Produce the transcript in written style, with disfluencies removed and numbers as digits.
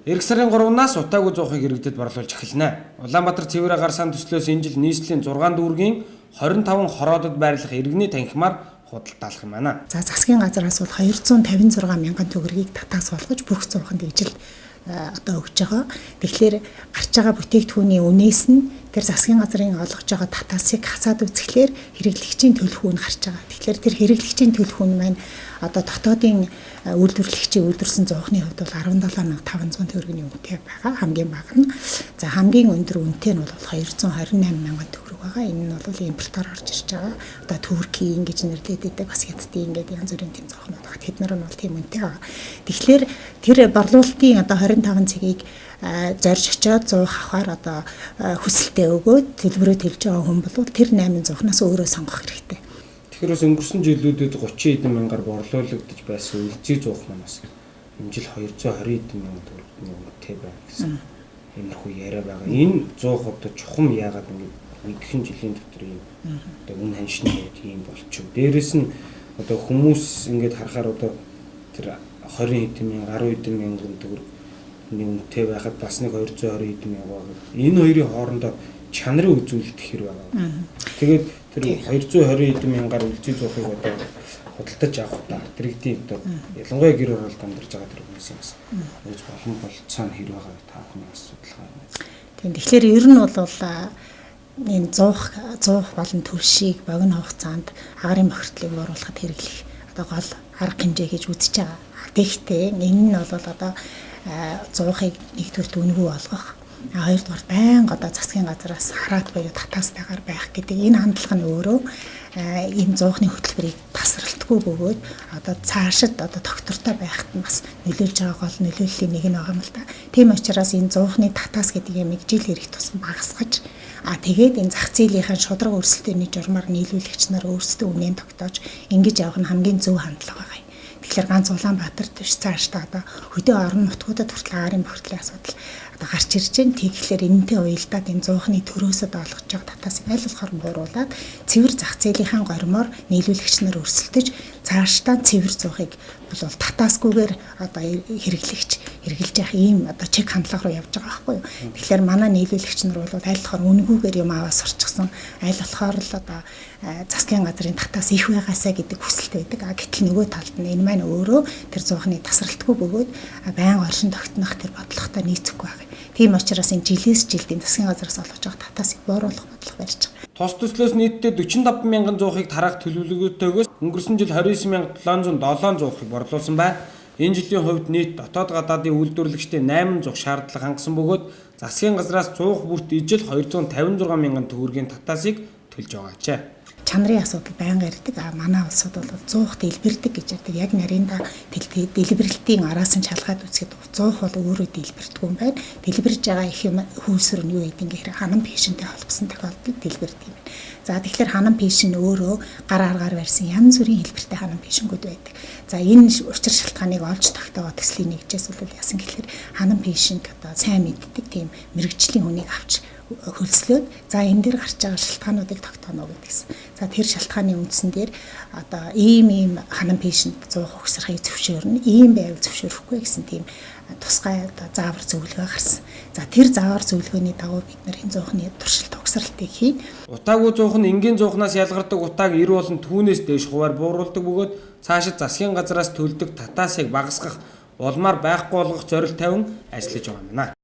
Эх сарын 3-наас утаагүй зуухыг иргэдэд борлуулж эхэлнэ. Улаанбаатар цэвэр агаар сан төслөөс энэ жил нийслэлийн 6 дүүргийн 25 хороодод байрлах иргэний танхимаар худалдаалах юм байна. За засгийн газраас бол 256 мянган төгрөгийг татаас болгож бүх зууханд ижил одоо өгж байгаа. Тэгэхээр гарч байгаа бүтээгдэхүүний үнээс нь тэр засгийн газрын олгож байгаа татаасыг хасаад үзэхлээр хэрэглэгчийн төлөх үн гарч байгаа. Тэгэхээр тэр хэрэглэгчийн төлөх үн маань одоо дотоодын үйлдвэрлэгчийн үйлдвэрсэн зуухны хувьд бол 17500 төгрөгийн үнэтэй байгаа. Хамгийн бага нь. За хамгийн өндөр үнэтэй нь бол 228 мянган төгрөг байгаа. Энэ нь бол импортоор орж ирж байгаа. Одоо Туркийн гэж нэрлэдэг бас хятадын ингээд янз бүрийн тэм зуухнууд байгаа. Тэд нар нь бол тийм үнэтэй байгаа. Тэгэхээр тэр борлуулалтын одоо 25 цагийг зорж очиод 100 авахаар одоо хүсэлтээ өгөөд төлбөрөө төлж байгаа хүн бол тэр 8 зуухнаас өөрөө сонгох хэрэгтэй. Тэгэхээр бас өнгөрсөн жилүүдэд 30 хэдэн мянгаар борлуулагдаж байсан үлзий зуух манаас энэ жил 220 хэдэн мянган төгрөгийн үнэтэй байна гэсэн иймэрхүү яриа байгаа. Энэ зуух одоо чухам яагаад ингэж нэгэн жилийн дотор ийм одоо үн ханшны хувьд ийм болчих. Дээрээс нь одоо хүмүүс ингэж харахаар одоо тэр 20 хэдэн мянга 10 хэдэн мянган төгрөгийн үнэтэй байхад бас нэг 220 хэдэн мянга байгаа. Энэ хоёрын хоорондоо чанарын үзүүлэлт хэр байгаа. Тэгээд тэр 220 хэдэн мянгаар үлзий зуухыг одоо худалдаж авах та тэрэгдийн одоо ялангуяа гэр оролт амьдарч байгаа тэр хүмүүсийн бас үз болон болцоо нь хэр байгаа та бүхний асуудалгаа юм. Тэгэхээр ер нь бол энэ зуух болон төлшийг богино хугацаанд агарын бохирдлыг бууруулахад хэрэглэх одоо гол арга хэмжээ гэж үзэж байгаа. Тэгэхдээ энэ нь бол одоо зуухыг нэгдүгээр дүнгүй болгох. Хоёрдугаар байнга одоо засгийн газраас хараат буюу татаастайгаар байх гэдэг энэ хандлага нь өөрөө ийм зуухны хөтөлбөрийг тасралтгүй бөгөөд одоо цаашид одоо доктортой байхад нь бас нөлөөлж байгаа гол нөлөөллийн нэг нь байгаа юм л да. Тийм учраас энэ зуухны татаас гэдэг ямиг жил ирэх тусам багасгаж тэгээд энэ зах зээлийнхаа шудраг өрсөлдөөний журмаар нийлүүлэгч нар өөрсдөө үнийн тогтоож ингэж явах нь хамгийн зөв хандлага байгаа юм. Тэгэхээр ганц Улаанбаатар төш цаашдаа одоо хөдөө орон нутгуудад хүртэл агарын бохирдлын асуудал одоо гарч ирж байна. Тэгэхээр энэтэй уялдаад энэ зуухны төрөөсөд олгож байгаа татаасыг аль болохоор бууруулад цэвэр зах зээлийнхаа гормоор нийлүүлэгч нар өрсөлдөж цаашдаа цэвэр зуухыг бол татаасгүйгээр одоо хэрэглэж явах ийм одоо чек хандлага руу явж байгаа байхгүй юу. Тэгэхээр манай нийлүүлэгч нар бол аль болохоор үнгүүгээр юм аваа сурчсан аль болохоор л одоо засгийн газрын татаас их байгаасаа гэдэг хүсэлт байдаг. Гэтэл нөгөө талд нь энэ маань өөрөө тэр зуухны тасралтгүй бөгөөд байнга оршин тогтнох тэр бодлоготой нийцэхгүй байгаа. Тийм учраас энэ жилээс жилдийн засгийн газраас олгож байгаа татаасыг бууруулах бодлого барьж байгаа. Тус төслөөс нийтдээ 45 мянган зуухыг тараах төлөвлөгөөтэйгөөс өнгөрсөн жил 29707 зуухыг борлуулсан байна. Энэ жилийн хувьд нийт дотоод гадаадын үйлдвэрлэгчдийн 8 зух шаардлага хангасан бөгөөд засгийн газраас зуух бүрт ижил 256 мянган төгрөгийн татаасыг төлж байгаачаа. Чанарын асуудал байнга ирдэг. Манай улсад бол зуух дэлбэрдэг гэж ярьдаг. Яг нарийнда дэлбэрэлтийн араас нь шалгаад үзэхэд зуух бол өөрөө дэлбэрдэг юм байна. Дэлбэрж байгаа их юм хүйсэр нь юу гэдэг ингээ ханам пишинтэй холбосон тохиолдолд дэлбэрдэг юм. За тэгэхээр ханам пишин өөрөө гар аргаар барьсан янз бүрийн хэлбэртэй ханам пишингүүд байдаг. За энэ учир шалтгааныг олж тогтоогоо төслийн нэгжээс бол яасан гэхээр ханам пишинг одоо сайн мэддэг тийм мэрэгжлийн хүнийг авч хөлслөөд за энэ дээр гарч байгаа шалтгаануудыг тогтооно гэдгийгсэн. За тэр шалтгааны үндсэн дээр одоо ийм ханам пишинт зуух ухсрахыг зөвшөөрнө, ийм байвал зөвшөөрөхгүй гэсэн тийм тусгай одоо заавар зөвлөгөө гарсан. За тэр заавар зөвлөгөөний дагуу бид нар энэ зуухны туршилт угсралтыг хийн. Утаагүй зуух нь энгийн зуухнаас ялгардаг утааг 90 болон түүнээс дээш хуваар бууруулдаг бөгөөд цаашид засгийн газраас төлдөг татаасыг багасгах улмаар байхгүй болгох зорилт тавин ажиллаж байгаа юм байна.